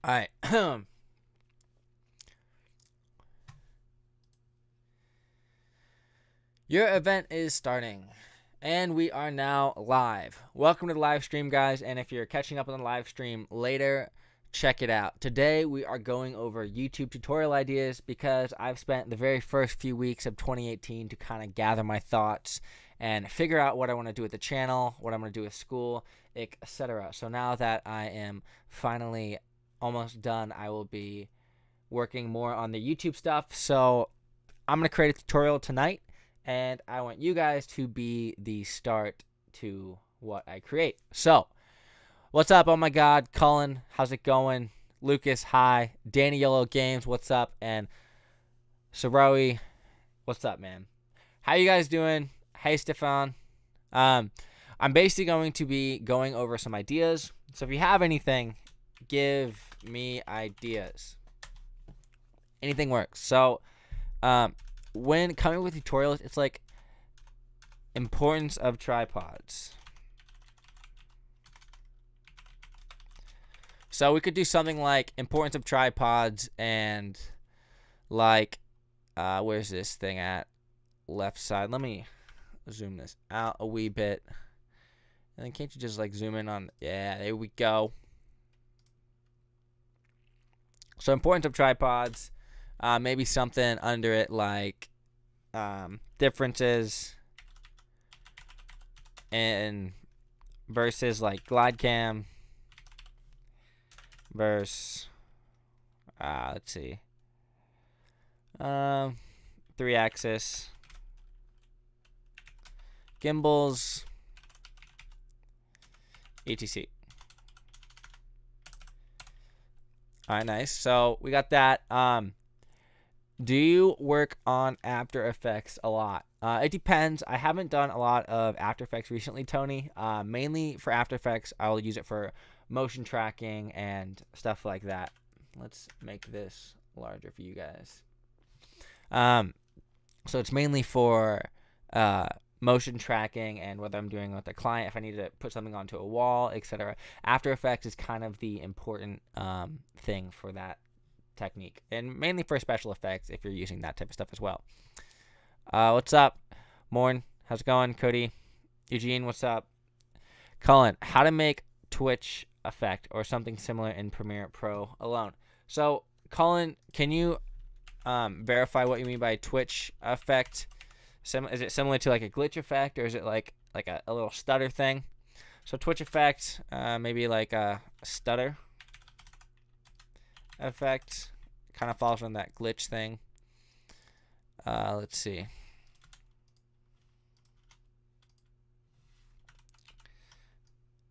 All right. Your event is starting, and we are now live. Welcome to the live stream, guys, and if you're catching up on the live stream later, check it out. Today, we are going over YouTube tutorial ideas because I've spent the very first few weeks of 2018 to kind of gather my thoughts and figure out what I want to do with the channel, what I'm going to do with school, etc. So now that I am finally almost done, I will be working more on the YouTube stuff. So I'm going to create a tutorial tonight, and I want you guys to be the start to what I create. So, what's up? Oh my God, Cullen, how's it going? Lucas, hi. Danny Yellow Games, what's up? And Sarawi, what's up, man? How you guys doing? Hey, Stefan. I'm basically going to be going over some ideas. So if you have anything, give me ideas. Anything works. So, when coming with tutorials, it's like importance of tripods. So we could do something like importance of tripods and like, where's this thing at? Left side. Let me zoom this out a wee bit. And then can't you just like zoom in on, yeah, there we go. So importance of tripods. Maybe something under it like differences in versus like glide cam versus let's see, 3-axis gimbals, etc. All right, nice. So we got that. Do you work on After Effects a lot? It depends. I haven't done a lot of After Effects recently, Tony. Mainly for After Effects, I'll use it for motion tracking and stuff like that. Let's make this larger for you guys. So it's mainly for motion tracking and whether I'm doing with a client, if I need to put something onto a wall, etc. After Effects is kind of the important thing for that technique, and mainly for special effects if you're using that type of stuff as well. What's up, Morn? How's it going? Cody, Eugene, what's up? Cullen, how to make Twitch effect or something similar in Premiere Pro alone. So, Cullen, can you verify what you mean by Twitch effect? Is it similar to like a glitch effect, or is it like a little stutter thing? So Twitch effect, maybe like a stutter effect, kind of falls on that glitch thing. Let's see.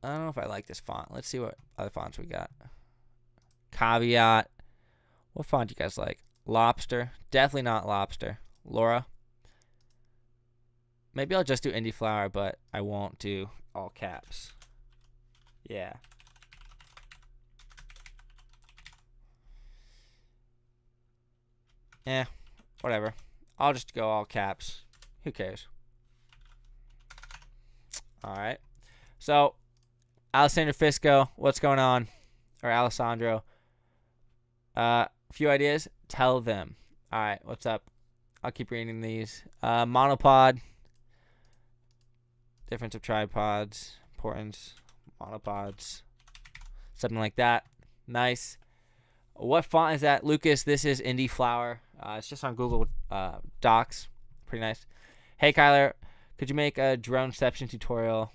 I don't know if I like this font. Let's see what other fonts we got. Caveat. What font do you guys like? Lobster. Definitely not Lobster. Laura. Maybe I'll just do Indie Flower, but I won't do all caps. Yeah. Whatever. I'll just go all caps. Who cares? All right. So, Alessandro Fisco, what's going on? Or Alessandro. A few ideas. Tell them. All right. What's up? I'll keep reading these. Monopod. Difference of tripods. Importance. Monopods. Something like that. Nice. What font is that? Lucas, this is Indie Flower. It's just on Google Docs. Pretty nice. Hey, Kyler, could you make a droneception tutorial?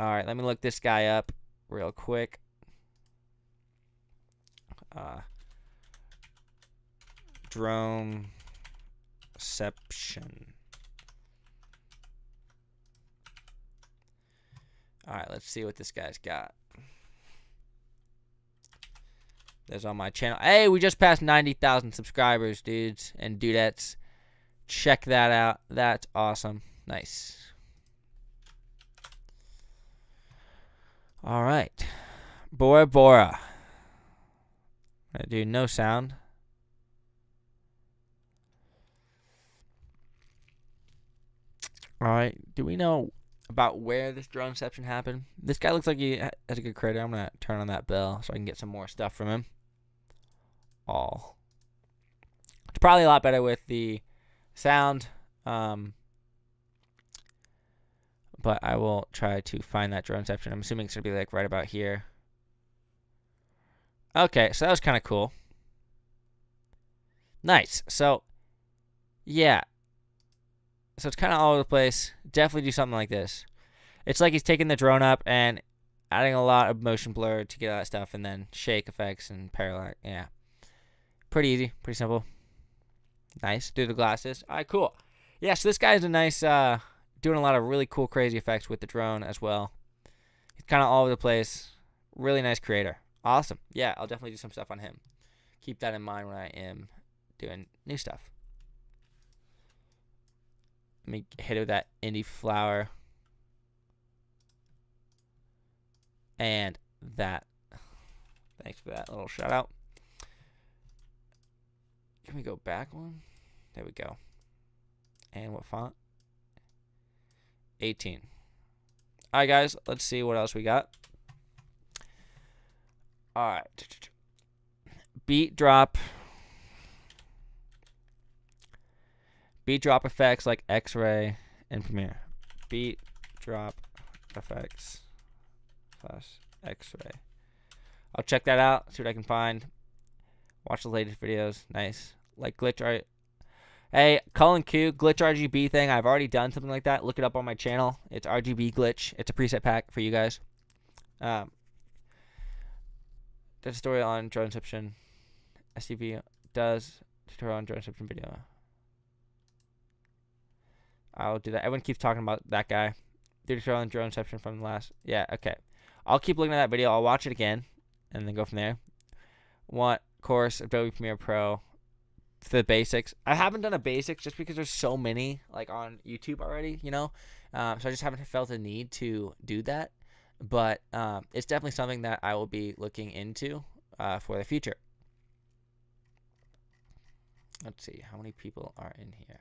All right, let me look this guy up real quick. Droneception. All right, let's see what this guy's got. There's on my channel. Hey, we just passed 90,000 subscribers, dudes and dudettes. Check that out. That's awesome. Nice. All right. Bora Bora. I do no sound. All right. Do we know about where this droneception happened. This guy looks like he has a good creator. I'm gonna turn on that bell so I can get some more stuff from him. It's probably a lot better with the sound, but I will try to find that droneception. I'm assuming it's gonna be like right about here. Okay, so that was kind of cool. Nice. So, yeah. So it's kind of all over the place. Definitely do something like this. It's like he's taking the drone up and adding a lot of motion blur to get all that stuff, and then shake effects and parallax. Yeah. Pretty easy. Pretty simple. Nice. Through the glasses. All right, cool. Yeah, so this guy's a nice, doing a lot of really cool, crazy effects with the drone as well. He's kind of all over the place. Really nice creator. Awesome. Yeah, I'll definitely do some stuff on him. Keep that in mind when I am doing new stuff. Let me hit it with that indie flower. And that. Thanks for that little shout out. Can we go back one? There we go. And what font? 18. All right, guys. Let's see what else we got. All right. Beat drop. Beat drop effects like X-Ray and Premiere. Beat drop effects / X-Ray. I'll check that out. See what I can find. Watch the latest videos. Nice. Like glitch art. Hey, Colin Q, glitch RGB thing. I've already done something like that. Look it up on my channel. It's RGB glitch. It's a preset pack for you guys. There's a tutorial on droneception. SCV does tutorial on droneception video. I'll do that. Everyone keeps talking about that guy. Do tutorial on droneception from the last. Yeah, okay. I'll keep looking at that video. I'll watch it again and then go from there. Want course Adobe Premiere Pro for the basics. I haven't done a basics just because there's so many like on YouTube already, you know. So I just haven't felt a need to do that. But it's definitely something that I will be looking into for the future. Let's see how many people are in here.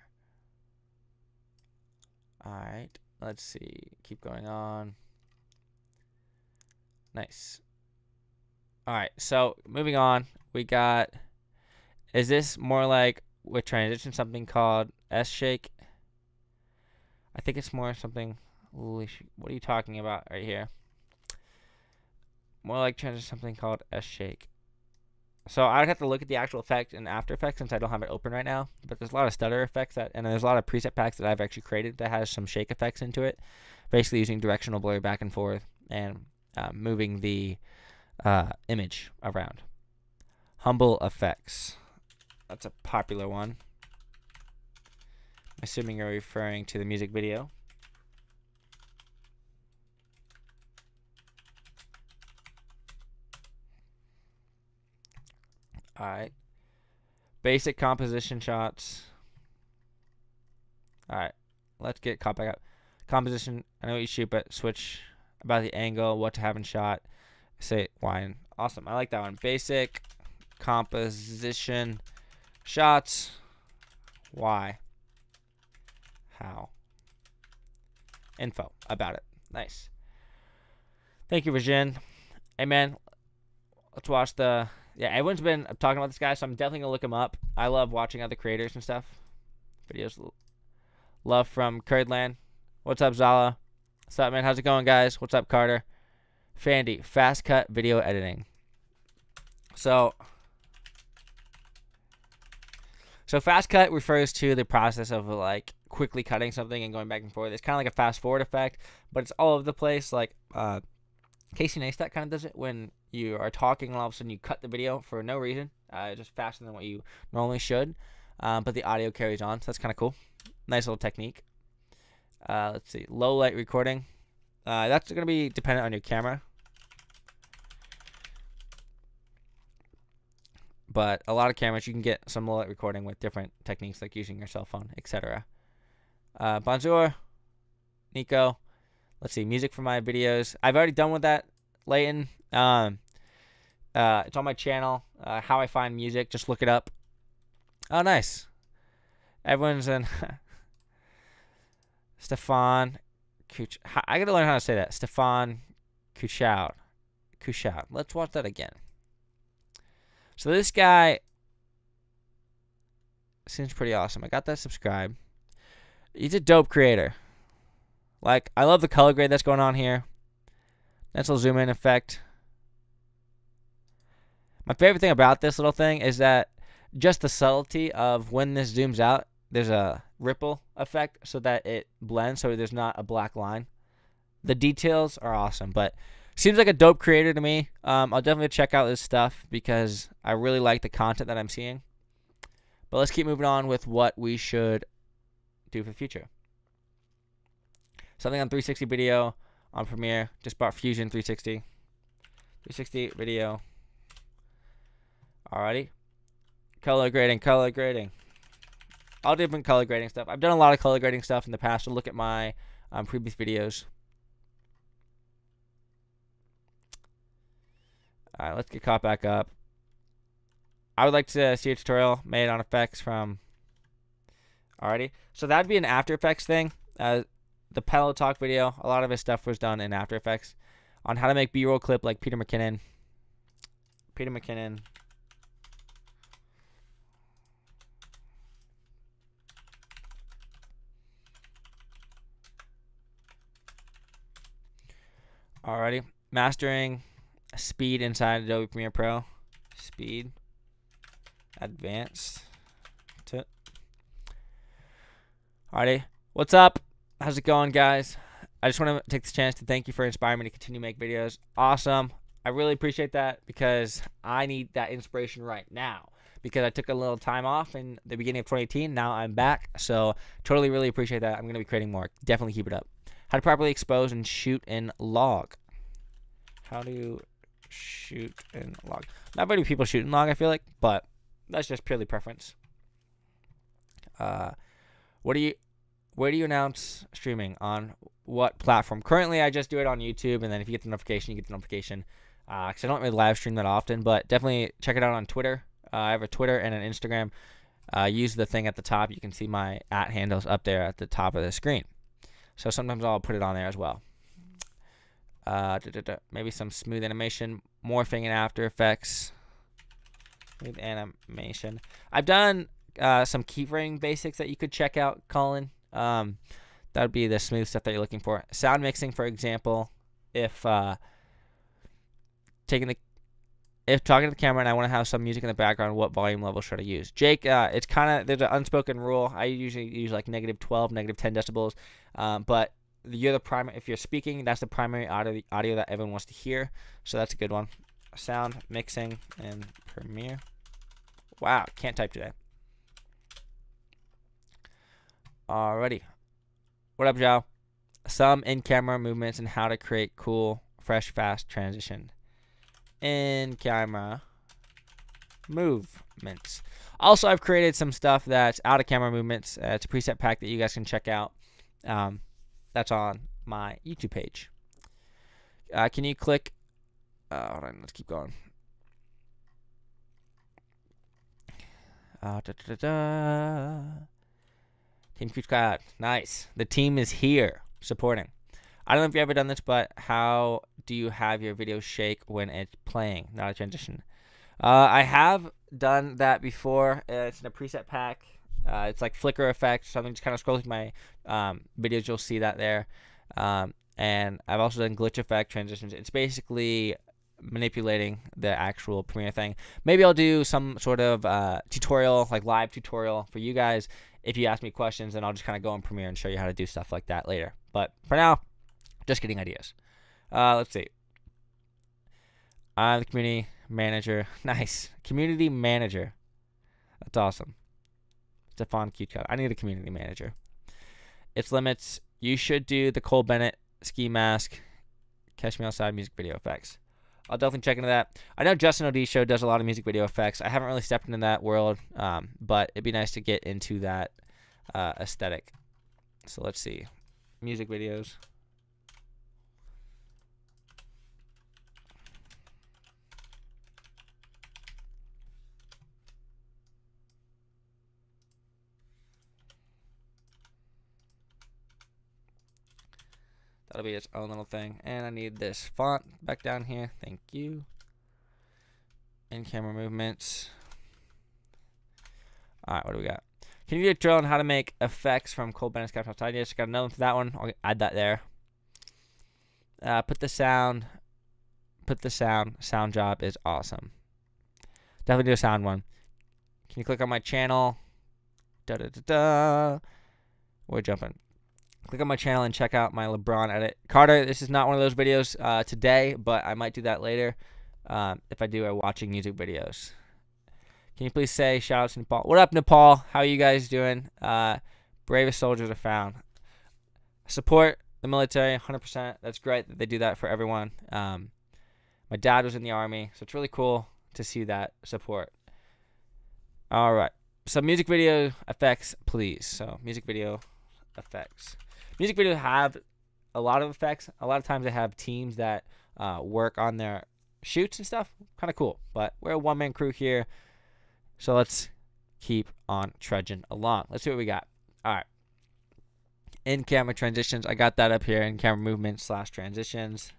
All right, let's see. Keep going on. Nice. All right, so moving on, we got. Is this more like with transition something called S-shake? I think it's more something. What are you talking about right here? More like transition something called S-shake. So I would have to look at the actual effect in After Effects since I don't have it open right now. But there's a lot of stutter effects and there's a lot of preset packs that I've actually created that has some shake effects into it. Basically using directional blur back and forth and moving the image around. Humble effects. That's a popular one. I'm assuming you're referring to the music video. Alright. Basic composition shots. Alright. Let's get caught back up. Composition. I know what you shoot, but switch about the angle, what to have in shot. Say why. Awesome. I like that one. Basic composition shots. Why. How. Info about it. Nice. Thank you, Virgin. Hey, man. Let's watch the... Yeah, everyone's been talking about this guy, so I'm definitely going to look him up. I love watching other creators and stuff. Videos. Love from Curdland. What's up, Zala? What's up, man? How's it going, guys? What's up, Carter? Fandy. Fast cut video editing. So fast cut refers to the process of, like, quickly cutting something and going back and forth. It's kind of like a fast forward effect, but it's all over the place. Like, Casey Neistat kind of does it when you are talking and all of a sudden you cut the video for no reason, just faster than what you normally should, but the audio carries on, so that's kind of cool. Nice little technique. Let's see, low light recording. That's going to be dependent on your camera, but a lot of cameras you can get some low light recording with different techniques like using your cell phone, etc. Bonjour, Nico. Let's see, music for my videos. I've already done with that, Leighton. It's on my channel. How I find music. Just look it up. Oh, nice. Everyone's in. Stefan, I gotta learn how to say that. Stefan Kuchow. Let's watch that again. So this guy seems pretty awesome. I got that subscribe. He's a dope creator. Like, I love the color grade that's going on here. Nice little zoom in effect. My favorite thing about this little thing is that just the subtlety of when this zooms out, there's a ripple effect so that it blends so there's not a black line. The details are awesome, but seems like a dope creator to me. I'll definitely check out this stuff because I really like the content that I'm seeing. But let's keep moving on with what we should do for the future. Something on 360 video on Premiere. Just bought Fusion 360. 360 video. Alrighty. Color grading. All different color grading stuff. I've done a lot of color grading stuff in the past, so look at my previous videos. Alright, let's get caught back up. I would like to see a tutorial made on effects from... Alrighty. So that'd be an After Effects thing. The Pillow Talk video, a lot of his stuff was done in After Effects. On how to make B-roll clip like Peter McKinnon. Alrighty. Mastering speed inside Adobe Premiere Pro. Speed. Advanced. Alrighty. What's up? How's it going, guys? I just want to take this chance to thank you for inspiring me to continue to make videos. Awesome. I really appreciate that because I need that inspiration right now. Because I took a little time off in the beginning of 2018. Now I'm back. So totally really appreciate that. I'm going to be creating more. Definitely keep it up. How to properly expose and shoot in log. How to shoot in log. Not many people shoot in log, I feel like, but that's just purely preference. Where do you announce streaming on what platform? Currently, I just do it on YouTube, and then if you get the notification, you get the notification. Because I don't really live stream that often, but definitely check it out on Twitter. I have a Twitter and an Instagram. Use the thing at the top. You can see my @handles up there at the top of the screen. So sometimes I'll put it on there as well. Maybe some smooth animation, morphing in After Effects. Smooth animation. I've done some keyframe basics that you could check out, Colin. That would be the smooth stuff that you're looking for. Sound mixing, for example, if talking to the camera and I want to have some music in the background, what volume level should I use? Jake, it's kind of, there's an unspoken rule. I usually use like -12, -10 decibels. But you're the primary, if you're speaking, that's the primary audio that everyone wants to hear. So that's a good one. Sound mixing in Premiere. Wow, can't type today. Alrighty. What up, Joe? Some in-camera movements and how to create cool, fresh, fast transition. In-camera movements. Also, I've created some stuff that's out-of-camera movements. It's a preset pack that you guys can check out. That's on my YouTube page. Can you click? Hold on, let's keep going. Team Kuchka, nice. The team is here supporting. I don't know if you've ever done this, but how do you have your video shake when it's playing, not a transition? I have done that before. It's in a preset pack. It's like flicker effect. Something just kind of scrolls through my videos. You'll see that there. And I've also done glitch effect transitions. It's basically manipulating the actual Premiere thing. Maybe I'll do some sort of tutorial, like live tutorial for you guys. If you ask me questions, then I'll just kind of go in Premiere and show you how to do stuff like that later. But for now, just getting ideas. Let's see. I'm the community manager. Nice. Community manager. That's awesome. Stefan Kuchka. I need a community manager. Its limits. You should do the Cole Bennett ski mask. Catch Me Outside music video effects. I'll definitely check into that. I know Justin O'D show does a lot of music video effects. I haven't really stepped into that world, but it'd be nice to get into that aesthetic. So let's see. Music videos. That'll be its own little thing. And I need this font back down here. Thank you. In-camera movements. Alright, what do we got? Can you do a drill on how to make effects from Cole Bennett's Capture Outside? Yes, got another one for that one. I'll add that there. Put the sound. Sound job is awesome. Definitely do a sound one. Can you click on my channel? We're jumping. Click on my channel and check out my LeBron edit. Carter, this is not one of those videos today, but I might do that later if I do watching music videos. Can you please say shout out to Nepal? What up, Nepal? How are you guys doing? Bravest soldiers are found. Support the military 100%. That's great that they do that for everyone. My dad was in the Army, so it's really cool to see that support. All right. So music video effects, please. So music video effects. Music videos have a lot of effects. A lot of times they have teams that work on their shoots and stuff. Kind of cool. But we're a one-man crew here. So let's keep on trudging along. Let's see what we got. All right. In-camera transitions. I got that up here. In-camera movement / transitions.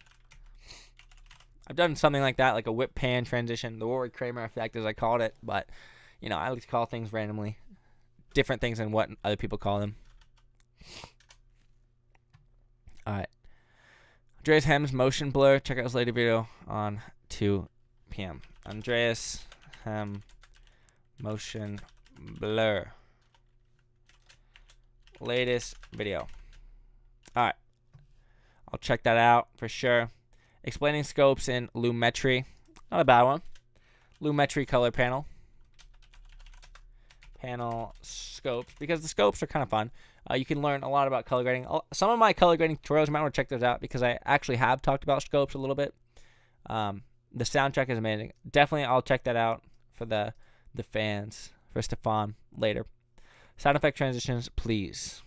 I've done something like that, like a whip pan transition. The Rory Kramer effect, as I called it. But, you know, I like to call things randomly. Different things than what other people call them. All right. Andreas Hem's motion blur. Check out his later video on 2 p.m. Andreas Hem motion blur. Latest video. All right. I'll check that out for sure. Explaining scopes in Lumetri. Not a bad one. Lumetri color panel. Panel scopes. Because the scopes are kind of fun. You can learn a lot about color grading. Some of my color grading tutorials, you might want to check those out because I actually have talked about scopes a little bit. The soundtrack is amazing. Definitely I'll check that out for the fans. For Stefan later. Sound effect transitions, please.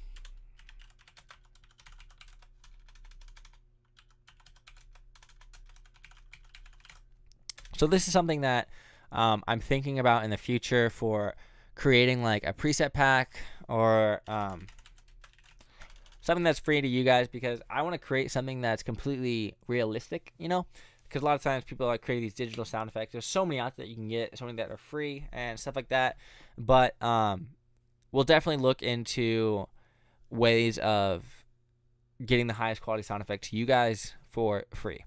So this is something that I'm thinking about in the future for creating like a preset pack or something that's free to you guys, because I want to create something that's completely realistic, you know, because a lot of times people like create these digital sound effects. There's so many out there that you can get, so many that are free and stuff like that. But we'll definitely look into ways of getting the highest quality sound effect to you guys for free.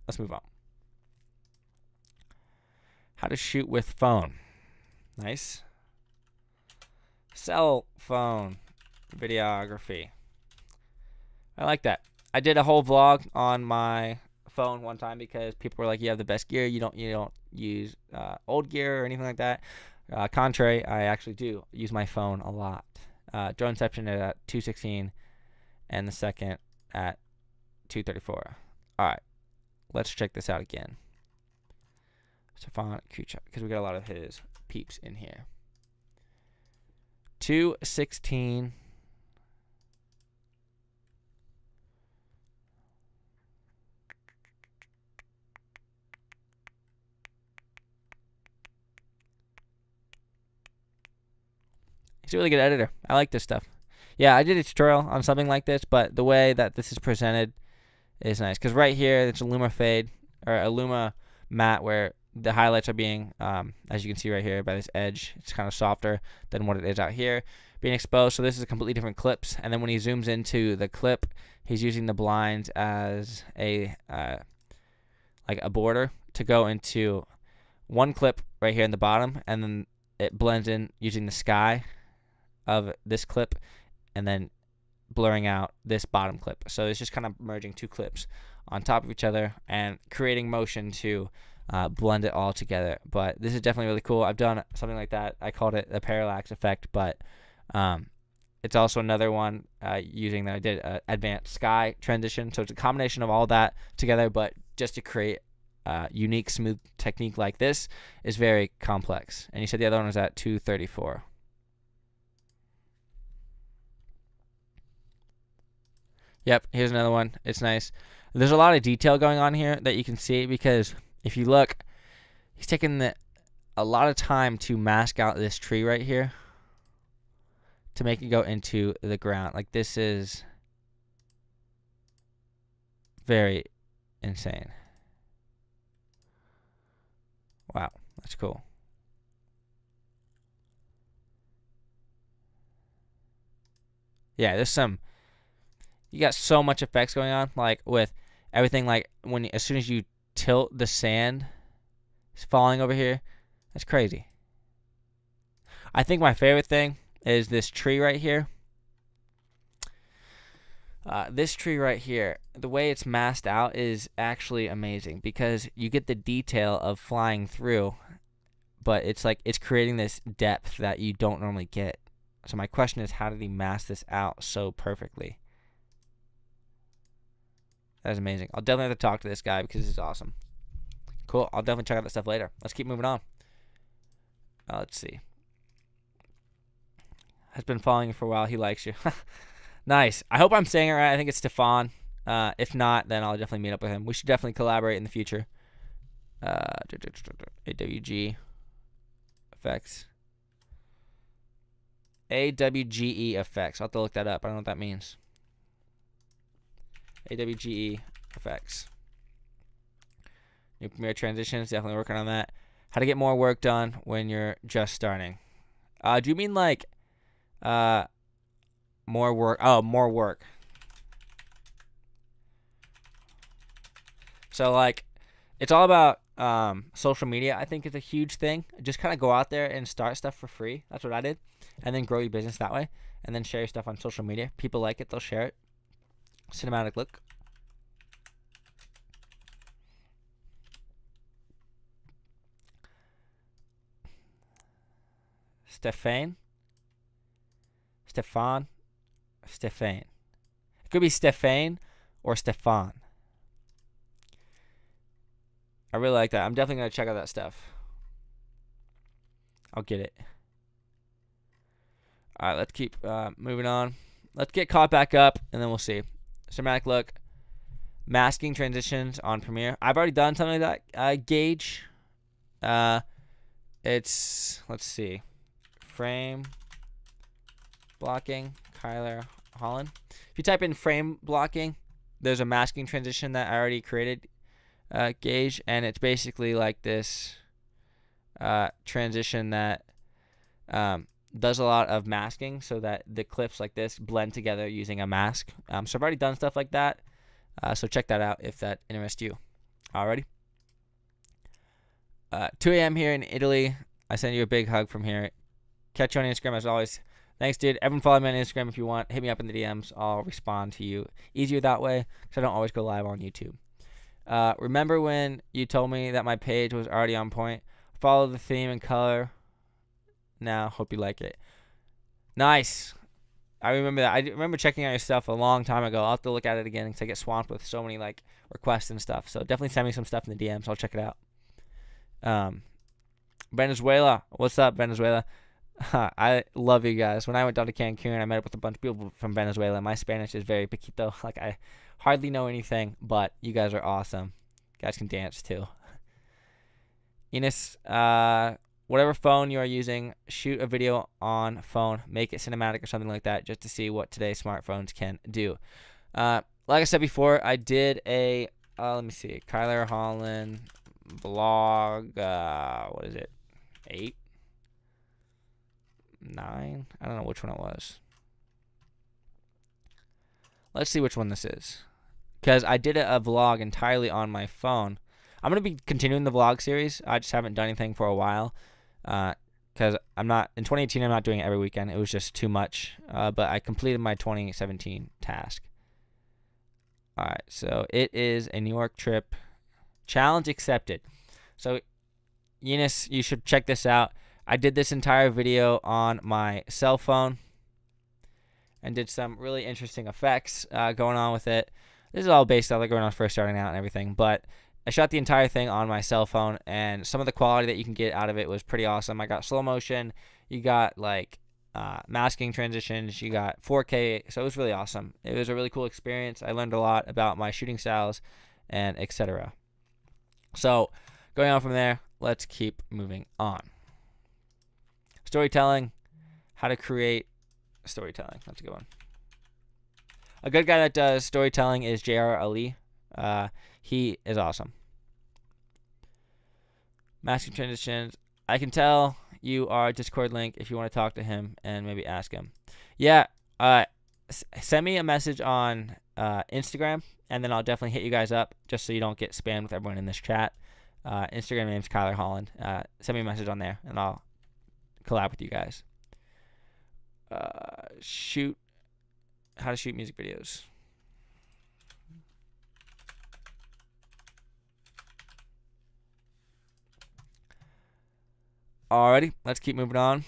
Let's move on. How to shoot with phone. Nice. Cell phone videography. I like that. I did a whole vlog on my phone one time because people were like, "You have the best gear. You don't use old gear or anything like that." Contrary, I actually do use my phone a lot. Droneception at 216, and the second at 234. All right, let's check this out again. Stefan Kuchuk, because we got a lot of his peeps in here. 216. He's a really good editor. I like this stuff. Yeah, I did a tutorial on something like this, but the way that this is presented is nice. Because right here, it's a Luma fade, or a Luma matte, where the highlights are being, as you can see right here by this edge, it's kind of softer than what it is out here, being exposed. So this is a completely different clips. And then when he zooms into the clip, he's using the blinds as a like a border to go into one clip right here in the bottom, and then it blends in using the sky of this clip and then blurring out this bottom clip. So it's just kind of merging two clips on top of each other and creating motion to blend it all together. But this is definitely really cool. I've done something like that. I called it the parallax effect, but it's also another one using that I did advanced sky transition. So it's a combination of all that together, but just to create a unique smooth technique like this is very complex. And you said the other one was at 234. Yep, here's another one. It's nice. There's a lot of detail going on here that you can see, because if you look, he's taking a lot of time to mask out this tree right here to make it go into the ground. Like, this is very insane. Wow, that's cool. Yeah, there's some. You got so much effects going on, like with everything. Like as soon as you tilt the sand, it's falling over here. That's crazy. I think my favorite thing is this tree right here. This tree right here, the way it's masked out is actually amazing because you get the detail of flying through, but it's like it's creating this depth that you don't normally get. So my question is, how did he mask this out so perfectly? That is amazing. I'll definitely have to talk to this guy because this is awesome. Cool. I'll definitely check out that stuff later. Let's keep moving on. Let's see. Has been following you for a while. He likes you. Nice. I hope I'm saying it right. I think it's Stefan. If not, then I'll definitely meet up with him. We should definitely collaborate in the future. AWG effects. AWGE effects. I'll have to look that up. I don't know what that means. AWGE effects. New Premiere transitions. Definitely working on that. How to get more work done when you're just starting. Do you mean like more work? Oh, more work. So like it's all about social media. I think it's a huge thing. Just kind of go out there and start stuff for free. That's what I did. And then grow your business that way. And then share your stuff on social media. People like it, they'll share it. Cinematic look. Stefan. It could be Stefan or Stefan. I really like that. I'm definitely going to check out that stuff. I'll get it. All right, let's keep moving on. Let's get caught back up, and then we'll see. Cinematic look. Masking transitions on Premiere. I've already done something like that. Gauge. It's, let's see. Frame blocking. Kyler Holland. If you type in frame blocking, there's a masking transition that I already created. Gauge, and it's basically like this transition that does a lot of masking so that the clips like this blend together using a mask. So I've already done stuff like that. So check that out if that interests you. Alrighty. 2 a.m. here in Italy. I send you a big hug from here. Catch you on Instagram as always. Thanks, dude. Everyone follow me on Instagram if you want. Hit me up in the DMs. I'll respond to you easier that way because I don't always go live on YouTube. Remember when you told me that my page was already on point? Follow the theme and color. Now, hope you like it. Nice. I remember that. I remember checking out your stuff a long time ago. I'll have to look at it again because I get swamped with so many like requests and stuff. So definitely send me some stuff in the DMs. I'll check it out. Venezuela. What's up, Venezuela? I love you guys. When I went down to Cancun, I met up with a bunch of people from Venezuela. My Spanish is very poquito. Like I hardly know anything, but you guys are awesome. You guys can dance too. Enos, whatever phone you are using, shoot a video on phone. Make it cinematic or something like that just to see what today's smartphones can do. Like I said before, I did a, let me see, Kyler Holland vlog, what is it, 8? 9? I don't know which one it was. Let's see which one this is. Because I did a vlog entirely on my phone. I'm going to be continuing the vlog series. I just haven't done anything for a while. Because I'm not, in 2018, I'm not doing it every weekend. It was just too much. But I completed my 2017 task. Alright, so it is a New York trip. Challenge accepted. So, Eunice, you should check this out. I did this entire video on my cell phone and did some really interesting effects going on with it. This is all based on like when I was first starting out and everything, but I shot the entire thing on my cell phone, and some of the quality that you can get out of it was pretty awesome. I got slow motion, you got like masking transitions, you got 4K, so it was really awesome. It was a really cool experience. I learned a lot about my shooting styles and etc. So going on from there, let's keep moving on. Storytelling, how to create storytelling. That's a good one. A good guy that does storytelling is J.R. Ali. He is awesome. Masking transitions. I can tell you are Discord link if you want to talk to him and maybe ask him. Yeah. Send me a message on Instagram, and then I'll definitely hit you guys up just so you don't get spammed with everyone in this chat. Instagram name's Kyler Holland. Send me a message on there, and I'll collab with you guys. How to shoot music videos. Alrighty, let's keep moving on.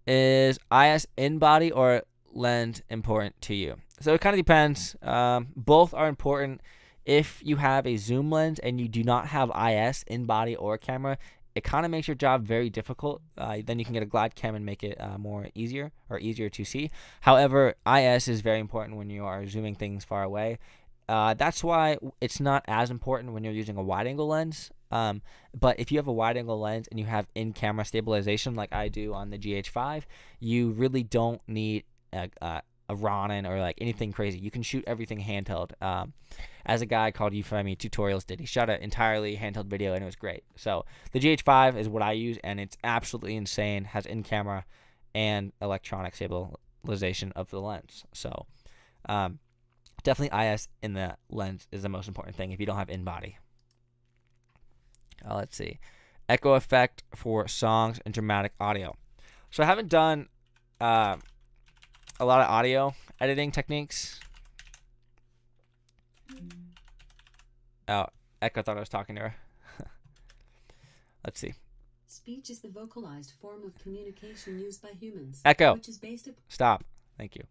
Is IS in body or lens important to you? So it kind of depends. Both are important. If you have a zoom lens and you do not have IS in body or camera, it kind of makes your job very difficult. Then you can get a glide cam and make it easier to see. However, IS is very important when you are zooming things far away. That's why it's not as important when you're using a wide angle lens. But if you have a wide angle lens and you have in-camera stabilization like I do on the GH5, you really don't need a Ronin or like anything crazy. You can shoot everything handheld. As a guy called Eufemi Tutorials did, he shot an entirely handheld video and it was great. So the GH5 is what I use, and it's absolutely insane. Has in-camera and electronic stabilization of the lens. So definitely IS in the lens is the most important thing if you don't have in-body. Let's see. Echo effect for songs and dramatic audio. So I haven't done a lot of audio editing techniques. Oh, Echo thought I was talking to her. Let's see. Speech is the vocalized form of communication used by humans. Echo, which is based stop. Thank you.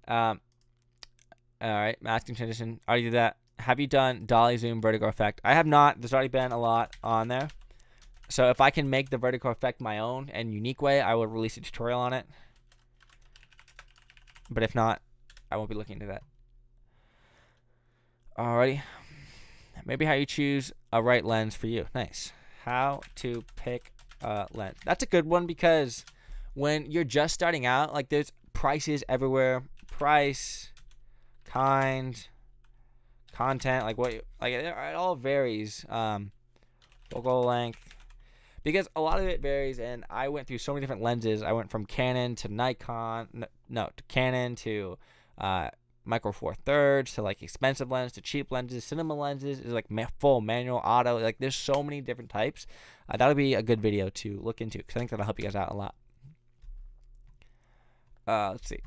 All right, masking transition. Already did that. Have you done dolly zoom vertigo effect? I have not. There's already been a lot on there. So if I can make the vertigo effect my own and unique way, I will release a tutorial on it. But if not, I won't be looking into that. Alrighty. Maybe how you choose a right lens for you. Nice. How to pick a lens. That's a good one because when you're just starting out, like there's prices everywhere. Price, kind, content, like what, like it all varies. Focal length, because a lot of it varies, and I went through so many different lenses. I went from Canon to Nikon, to Canon to Micro Four Thirds to like expensive lens to cheap lenses. Cinema lenses is like full manual, auto. Like there's so many different types. That'll be a good video to look into because I think that'll help you guys out a lot. Let's see.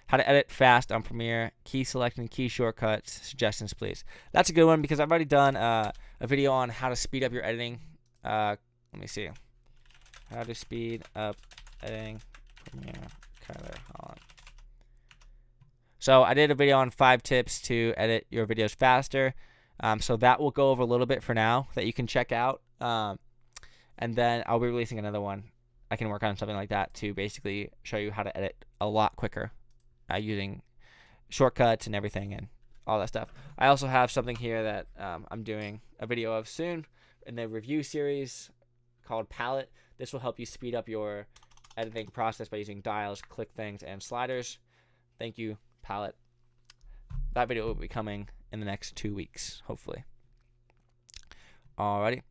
How to edit fast on Premiere, key selection, key shortcuts, suggestions, please. That's a good one because I've already done a video on how to speed up your editing. Let me see. How to speed up editing Premiere, Kyler Holland. So I did a video on 5 tips to edit your videos faster. So that will go over a little bit for now that you can check out. And then I'll be releasing another one. I can work on something like that to basically show you how to edit a lot quicker using shortcuts and everything and all that stuff. I also have something here that I'm doing a video of soon in the review series called Palette. This will help you speed up your editing process by using dials, click things, and sliders. Thank you, Palette. That video will be coming in the next 2 weeks, hopefully. Alrighty.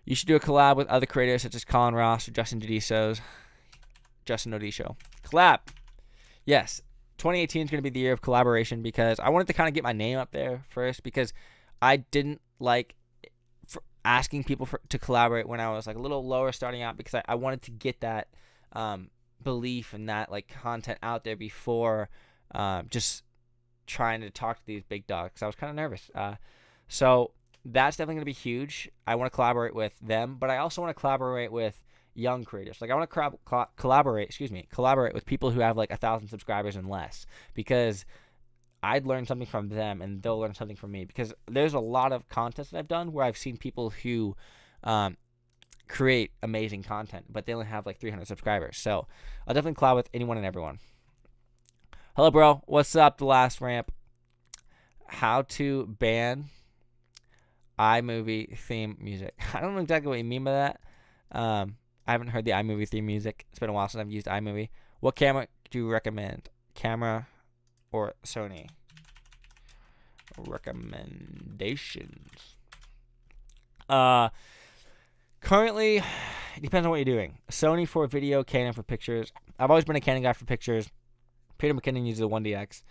You should do a collab with other creators such as Colin Ross or Justin Odisho. Collab. Yes. 2018 is going to be the year of collaboration because I wanted to kind of get my name up there first because I didn't like asking people to collaborate when I was like a little lower starting out because I wanted to get that belief and that like content out there before just trying to talk to these big dogs. I was kind of nervous. So that's definitely going to be huge. I want to collaborate with them, but I also want to collaborate with young creators. Like I want to collaborate with people who have like 1,000 subscribers and less because I'd learn something from them and they'll learn something from me because there's a lot of contests that I've done where I've seen people who create amazing content, but they only have like 300 subscribers. So I'll definitely collab with anyone and everyone. Hello, bro. What's up? The last ramp. How to ban iMovie theme music. I don't know exactly what you mean by that. I haven't heard the iMovie theme music. It's been a while since I've used iMovie. What camera do you recommend? Camera or Sony? recommendations. Currently, it depends on what you're doing. Sony for video, Canon for pictures. I've always been a Canon guy for pictures. Peter McKinnon uses the 1DX.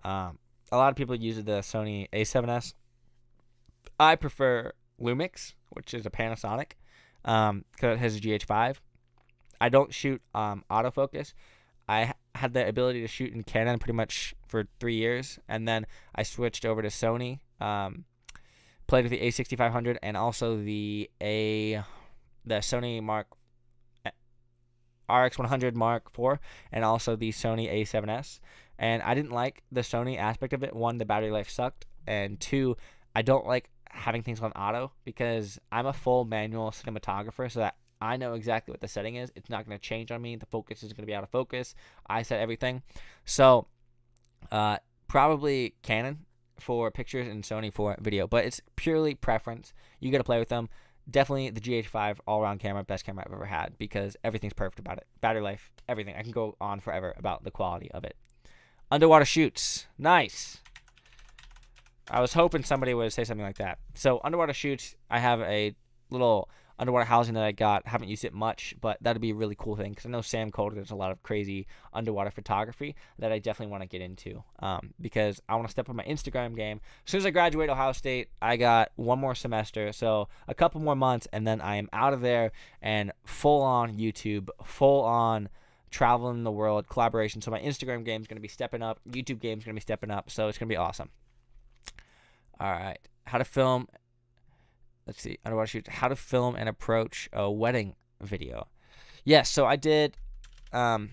A lot of people use the Sony A7S. I prefer Lumix, which is a Panasonic, because it has a GH5. I don't shoot autofocus. I had the ability to shoot in Canon pretty much for 3 years, and then I switched over to Sony. Played with the A6500 and also the Sony RX100 Mark IV, and also the Sony A7S. And I didn't like the Sony aspect of it. One, the battery life sucked, and two, I don't like having things on auto because I'm a full manual cinematographer, so that I know exactly what the setting is. It's not going to change on me. The focus is going to be out of focus. I set everything. So probably Canon for pictures and Sony for video, but it's purely preference. You got to play with them. Definitely the GH5 all-around camera, best camera I've ever had because everything's perfect about it. Battery life, everything. I can go on forever about the quality of it. Underwater shoots. Nice. I was hoping somebody would say something like that. So underwater shoots, I have a little underwater housing that I got. Haven't used it much, but that'd be a really cool thing because I know Sam Coulter does a lot of crazy underwater photography that I definitely want to get into because I want to step up my Instagram game. As soon as I graduate Ohio State, I got one more semester, so a couple more months, and then I am out of there and full on YouTube, full on traveling the world, collaboration. So my Instagram game is going to be stepping up, YouTube game is going to be stepping up, so it's going to be awesome. All right, how to film. Let's see, underwater shoots. How to film and approach a wedding video. Yes, so I did. So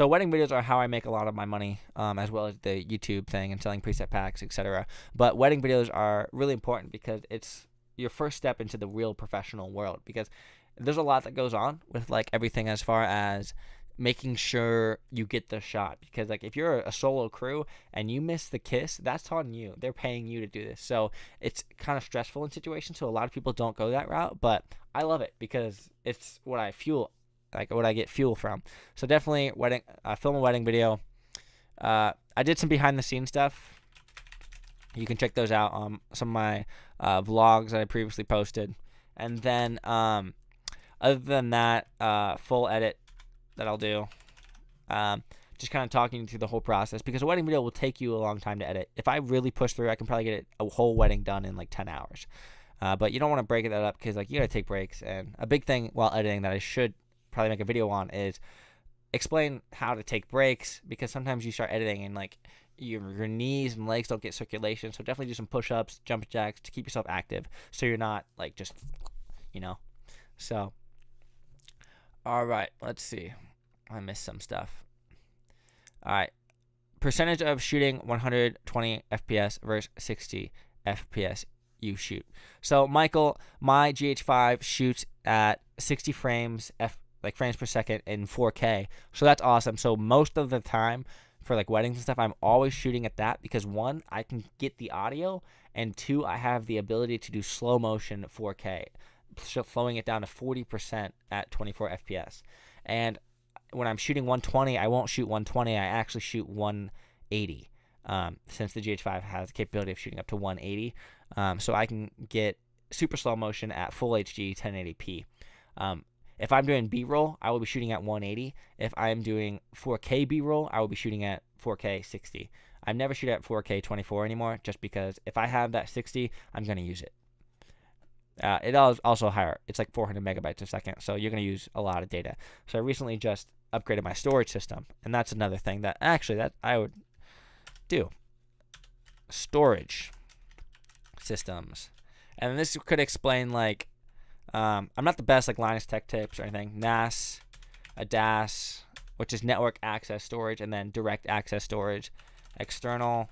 wedding videos are how I make a lot of my money, as well as the YouTube thing and selling preset packs, etc. But wedding videos are really important because it's your first step into the real professional world. Because there's a lot that goes on with like everything as far as making sure you get the shot, because like if you're a solo crew and you miss the kiss, that's on you. They're paying you to do this, so it's kind of stressful in situations. So a lot of people don't go that route, but I love it because it's what I get fuel from. So definitely film a wedding video. I did some behind the scenes stuff. You can check those out on some of my vlogs that I previously posted, and then other than that, full edit that I'll do. Just kind of talking you through the whole process, because a wedding video will take you a long time to edit. If I really push through, I can probably get a whole wedding done in like 10 hours. But you don't want to break that up because like you gotta take breaks. And a big thing while editing that I should probably make a video on is explain how to take breaks, because sometimes you start editing and like your knees and legs don't get circulation. So definitely do some push-ups, jumping jacks to keep yourself active, so you're not like just, so. All right, let's see. I missed some stuff. All right. Percentage of shooting 120 FPS versus 60 FPS you shoot. So, Michael, my GH5 shoots at 60 frames frames per second in 4K. So that's awesome. So most of the time for like weddings and stuff, I'm always shooting at that because one, I can get the audio, and two, I have the ability to do slow motion 4K. Slowing it down to 40% at 24 FPS. And when I'm shooting 120, I won't shoot 120. I actually shoot 180, since the GH5 has the capability of shooting up to 180. So I can get super slow motion at full HD 1080p. If I'm doing B-roll, I will be shooting at 180. If I'm doing 4K B-roll, I will be shooting at 4K 60. I never shoot at 4K 24 anymore, just because if I have that 60, I'm going to use it. It is also higher. It's like 400 megabytes a second, so you're going to use a lot of data. So I recently just upgraded my storage system, and that's another thing that I would do. Storage systems. And this could explain, like, I'm not the best, like, Linus Tech Tips or anything. NAS, a DAS, which is network access storage, and then direct access storage, external,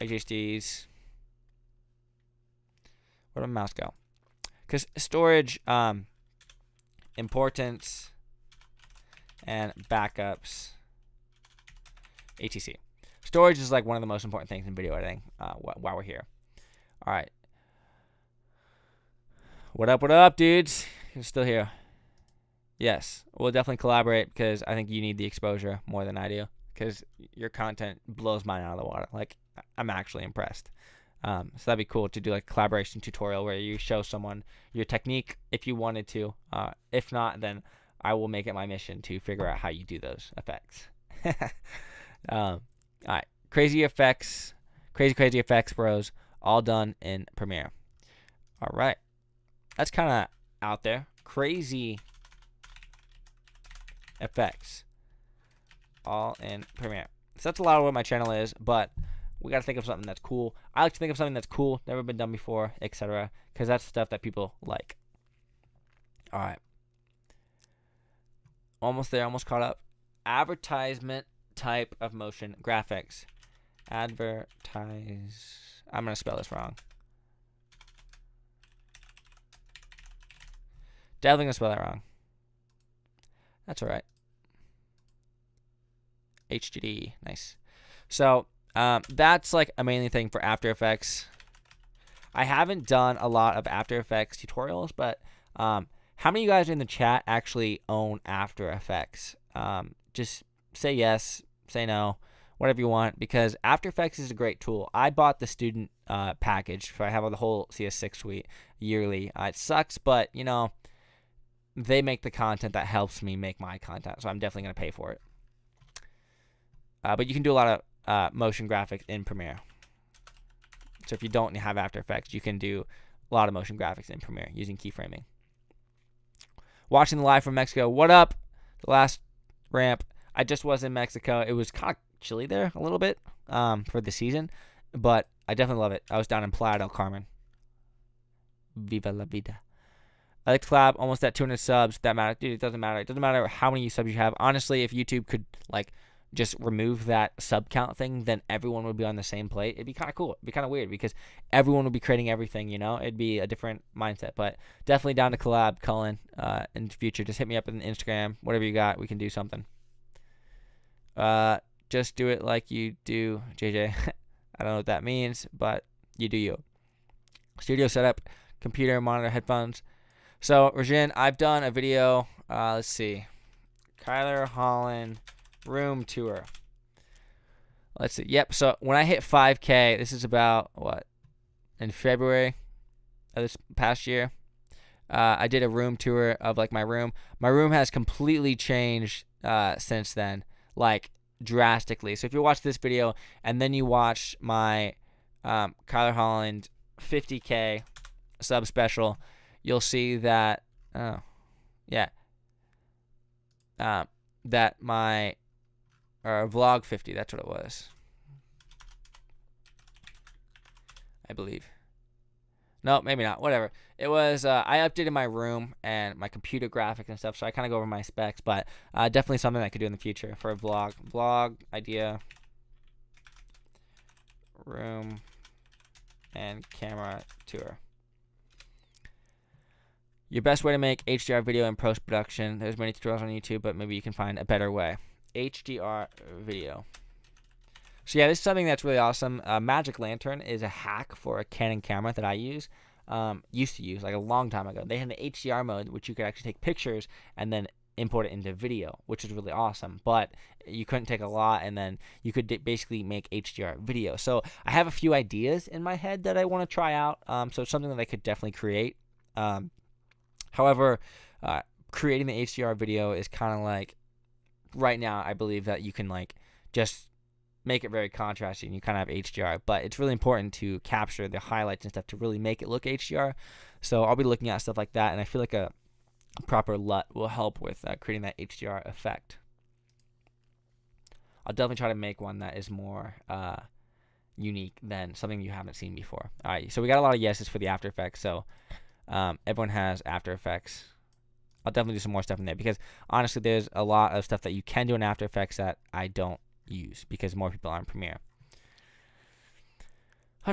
HDDs. Where did my mouse go? Because storage, importance, and backups, etc. Storage is like one of the most important things in video editing while we're here. All right. What up, dudes? You're still here. Yes, we'll definitely collaborate because I think you need the exposure more than I do. because your content blows mine out of the water. Like, I'm actually impressed. So that'd be cool to do like a collaboration tutorial where you show someone your technique if you wanted to. If not, then I will make it my mission to figure out how you do those effects. All right, crazy effects, crazy effects, bros, all done in Premiere. All right, that's kind of out there. Crazy effects, all in Premiere. So that's a lot of what my channel is, but we got to think of something that's cool. I like to think of something that's cool, never been done before, etc., because that's stuff that people like. All right. Almost there, almost caught up. Advertisement type of motion graphics. Advertise. I'm going to spell this wrong. Definitely going to spell that wrong. That's all right. HGD. Nice. So, that's like a mainly thing for After Effects. I haven't done a lot of After Effects tutorials, but how many of you guys in the chat actually own After Effects? Just say yes, say no, whatever you want, because After Effects is a great tool. I bought the student package, so I have the whole CS6 suite yearly. It sucks, but you know, they make the content that helps me make my content, so I'm definitely going to pay for it. But you can do a lot of motion graphics in Premiere. So if you don't have After Effects, you can do a lot of motion graphics in Premiere using keyframing. Watching the live from Mexico. What up? The last ramp. I just was in Mexico. It was kind of chilly there a little bit for the season, but I definitely love it. I was down in Playa del Carmen. Viva la vida. I like to collab, almost at 200 subs. That matter, dude. It doesn't matter. It doesn't matter how many subs you have. Honestly, if YouTube could like just remove that sub count thing, then everyone would be on the same plate. It'd be kind of cool. It'd be kind of weird because everyone would be creating everything, you know? It'd be a different mindset, but definitely down to collab, Cullen, in the future. Just hit me up on Instagram, whatever you got. We can do something. Just do it like you do, JJ. I don't know what that means, but you do you. Studio setup, computer, monitor, headphones. So, Regine, I've done a video, let's see. Kyler Holland room tour. Let's see. Yep. So when I hit 5K, this is about what, in February of this past year, I did a room tour of like my room. My room has completely changed since then, like drastically. So if you watch this video and then you watch my Kyler Holland 50K sub special, you'll see that that my vlog 50, that's what it was, I believe. No, maybe not. Whatever. It was, I updated my room and my computer graphics and stuff, so I kind of go over my specs, but definitely something I could do in the future for a vlog. Vlog idea, room, and camera tour. Your best way to make HDR video in post-production. There's many tutorials on YouTube, but maybe you can find a better way. HDR video. So yeah, this is something that's really awesome. Magic Lantern is a hack for a Canon camera that I use. Used to use like a long time ago. They had the HDR mode, which you could actually take pictures and then import it into video, which is really awesome. But you couldn't take a lot, and then you could basically make HDR video. So I have a few ideas in my head that I want to try out. So it's something that I could definitely create. However, creating the HDR video is kind of like, right now, I believe that you can like just make it very contrasting. You kind of have HDR, but it's really important to capture the highlights and stuff to really make it look HDR. So I'll be looking at stuff like that, and I feel like a proper LUT will help with creating that HDR effect. I'll definitely try to make one that is more unique than something you haven't seen before. All right, so we got a lot of yeses for the After Effects. So everyone has After Effects. I'll definitely do some more stuff in there because honestly, there's a lot of stuff that you can do in After Effects that I don't use because more people are in Premiere. How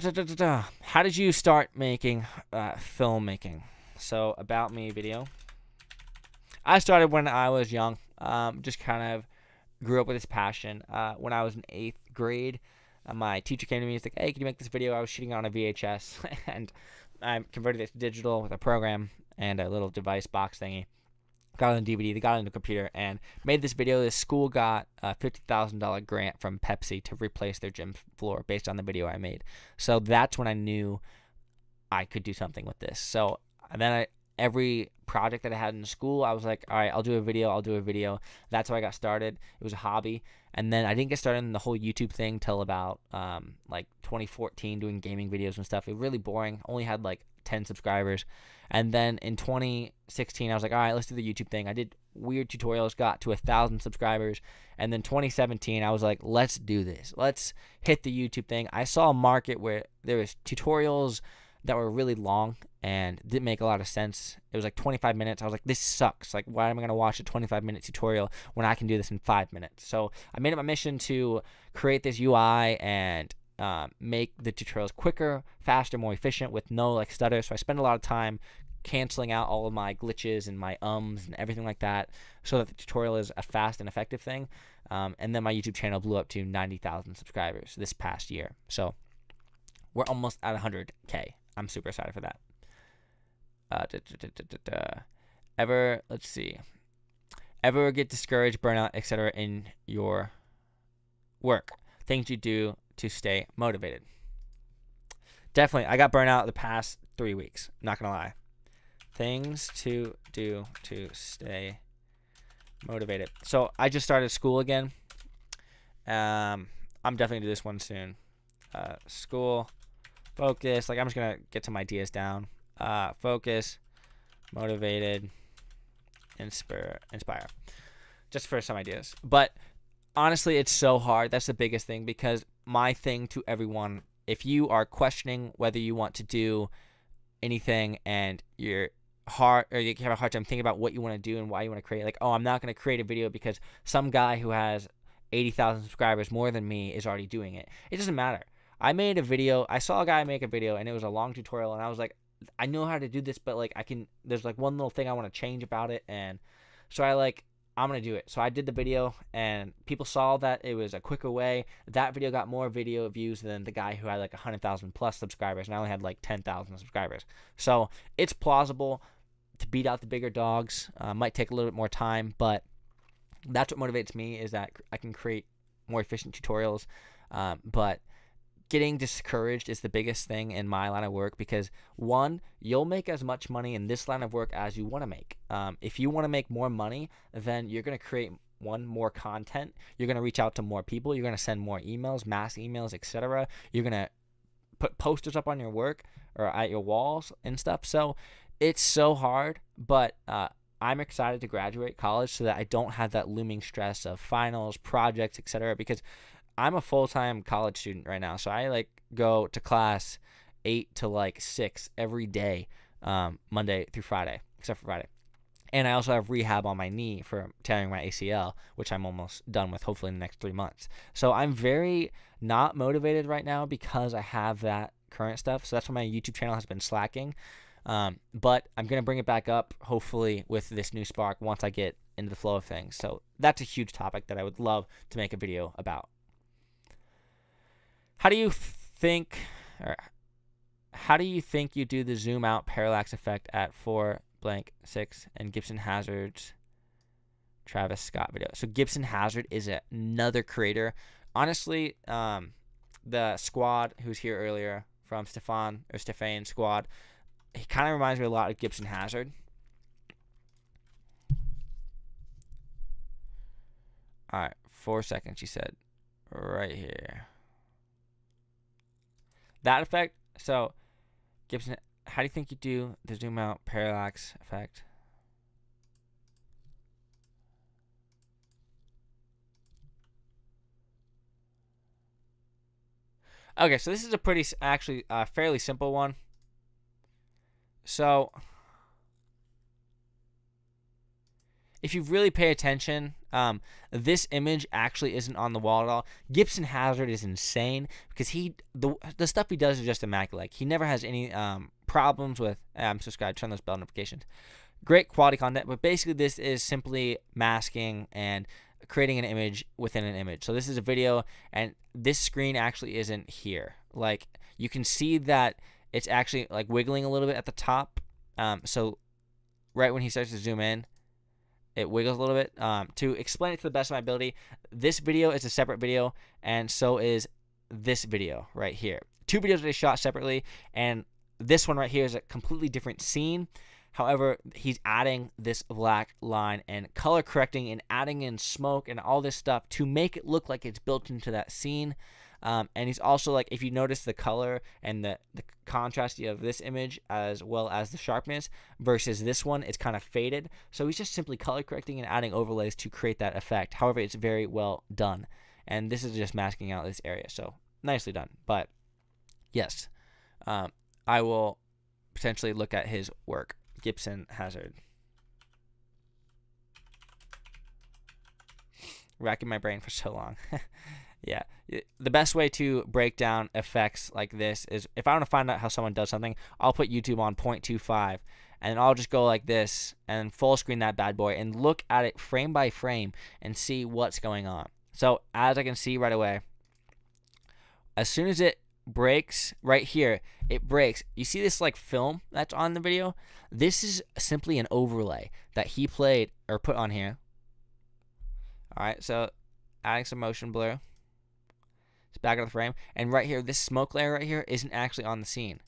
did you start making filmmaking? So about me video. I started when I was young. Just kind of grew up with this passion. When I was in 8th grade, my teacher came to me and was like, "Hey, can you make this video?" I was shooting on a VHS and I converted it to digital with a program and a little device box thingy. got it on DVD, they got it on the computer, and made this video. This school got a $50,000 grant from Pepsi to replace their gym floor based on the video I made. So that's when I knew I could do something with this. So then every project that I had in school, I was like, all right, I'll do a video. That's how I got started. It was a hobby. And then I didn't get started in the whole YouTube thing till about like 2014, doing gaming videos and stuff. It was really boring. Only had like 10 subscribers. And then in 2016, I was like, all right, let's do the YouTube thing. I did weird tutorials, got to 1,000 subscribers. And then 2017, I was like, let's do this. Let's hit the YouTube thing. I saw a market where there was tutorials that were really long and didn't make a lot of sense. It was like 25 minutes. I was like, this sucks. Like, why am I going to watch a 25-minute tutorial when I can do this in 5 minutes? So I made it my mission to create this UI and make the tutorials quicker, faster, more efficient with no like stutter. So I spend a lot of time canceling out all of my glitches and my ums and everything like that so that the tutorial is a fast and effective thing. And then my YouTube channel blew up to 90,000 subscribers this past year. So we're almost at 100K. I'm super excited for that. Let's see. Ever get discouraged, burnout, etc. in your work? Things you do to stay motivated. Definitely. I got burnout the past 3 weeks. Not going to lie. Things to do to stay motivated. So I just started school again. I'm definitely going to do this one soon. School. Focus. Like, I'm just going to get some ideas down. Focus. Motivated. Inspire. Just for some ideas. But honestly, it's so hard. That's the biggest thing, because my thing to everyone, if you are questioning whether you want to do anything and you're hard, or you have a hard time thinking about what you want to do and why you want to create, like, oh, I'm not going to create a video because some guy who has 80,000 subscribers more than me is already doing it. It doesn't matter. I made a video. I saw a guy make a video and it was a long tutorial, and I was like, I know how to do this, but like there's like one little thing I want to change about it, and so I'm going to do it. So I did the video, and people saw that it was a quicker way. That video got more video views than the guy who had like 100,000 plus subscribers, and I only had like 10,000 subscribers. So it's plausible to beat out the bigger dogs. Might take a little bit more time, but that's what motivates me, is that I can create more efficient tutorials. But getting discouraged is the biggest thing in my line of work, because one, you'll make as much money in this line of work as you want to make. If you want to make more money, then you're going to create more content. You're going to reach out to more people. You're going to send more emails, mass emails, etc. You're going to put posters up on your work or at your walls and stuff. So it's so hard, but I'm excited to graduate college so that I don't have that looming stress of finals, projects, etc. Because I'm a full-time college student right now, so I like go to class 8 to like 6 every day, Monday through Friday, except for Friday. And I also have rehab on my knee for tearing my ACL, which I'm almost done with, hopefully in the next 3 months. So I'm very not motivated right now because I have that current stuff. So that's why my YouTube channel has been slacking. But I'm going to bring it back up, hopefully, with this new spark once I get into the flow of things. So that's a huge topic that I would love to make a video about. How do you think you do the zoom out parallax effect at 4:6 and Gibson Hazard's Travis Scott video? So Gibson Hazard is another creator. Honestly, the squad who's here earlier from Stefan squad, he kind of reminds me a lot of Gibson Hazard. All right, 4 seconds, she said, right here. That effect. So Gibson, how do you think you do the zoom out parallax effect? Okay, so this is a fairly simple one. So if you really pay attention, this image actually isn't on the wall at all. Gibson Hazard is insane because the stuff he does is just immaculate. Like, he never has any problems with. I'm subscribed. Turn those bell notifications. Great quality content, but basically this is simply masking and creating an image within an image. So this is a video, and this screen actually isn't here. Like, you can see that it's actually like wiggling a little bit at the top. So right when he starts to zoom in, it wiggles a little bit. To explain it to the best of my ability, this video is a separate video, and so is this video right here. Two videos that I shot separately, and this one right here is a completely different scene. However, he's adding this black line and color correcting and adding in smoke and all this stuff to make it look like it's built into that scene. And he's also, like, if you notice the color and the contrast of this image as well as the sharpness versus this one, it's kind of faded. So he's just simply color correcting and adding overlays to create that effect. However, it's very well done. And this is just masking out this area. So nicely done. But yes, I will potentially look at his work. Gibson Hazard. Racking my brain for so long. Yeah, the best way to break down effects like this is, if I want to find out how someone does something, I'll put YouTube on 0.25 and I'll just go like this and full screen that bad boy and look at it frame by frame and see what's going on. So as I can see right away, as soon as it breaks right here, it breaks. You see this like film that's on the video? This is simply an overlay that he played or put on here. All right, so adding some motion blur. It's back of the frame, and right here, this smoke layer right here isn't actually on the scene.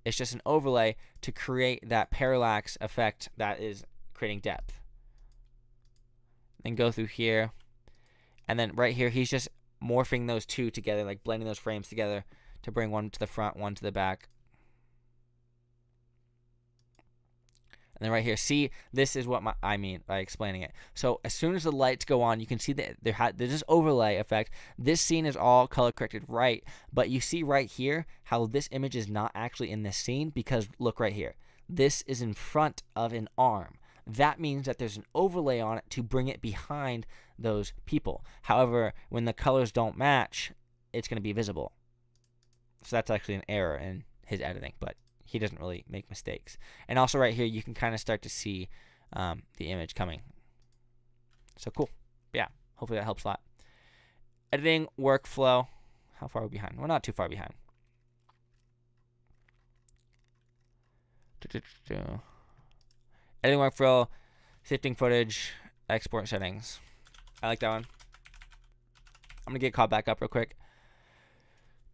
It's just an overlay to create that parallax effect that is creating depth. Then go through here, and then right here, he's just morphing those two together, like blending those frames together to bring one to the front, one to the back. And then right here, see, this is what I mean by explaining it. So as soon as the lights go on, you can see that there's this overlay effect. This scene is all color corrected right, but you see right here how this image is not actually in this scene, because look right here. This is in front of an arm. That means that there's an overlay on it to bring it behind those people. However, when the colors don't match, it's going to be visible. So that's actually an error in his editing, but he doesn't really make mistakes. And also right here, you can kind of start to see the image coming. So cool. But yeah, hopefully that helps a lot. Editing workflow. How far are we behind? We're not too far behind. Editing workflow, sifting footage, export settings. I like that one. I'm going to get caught back up real quick.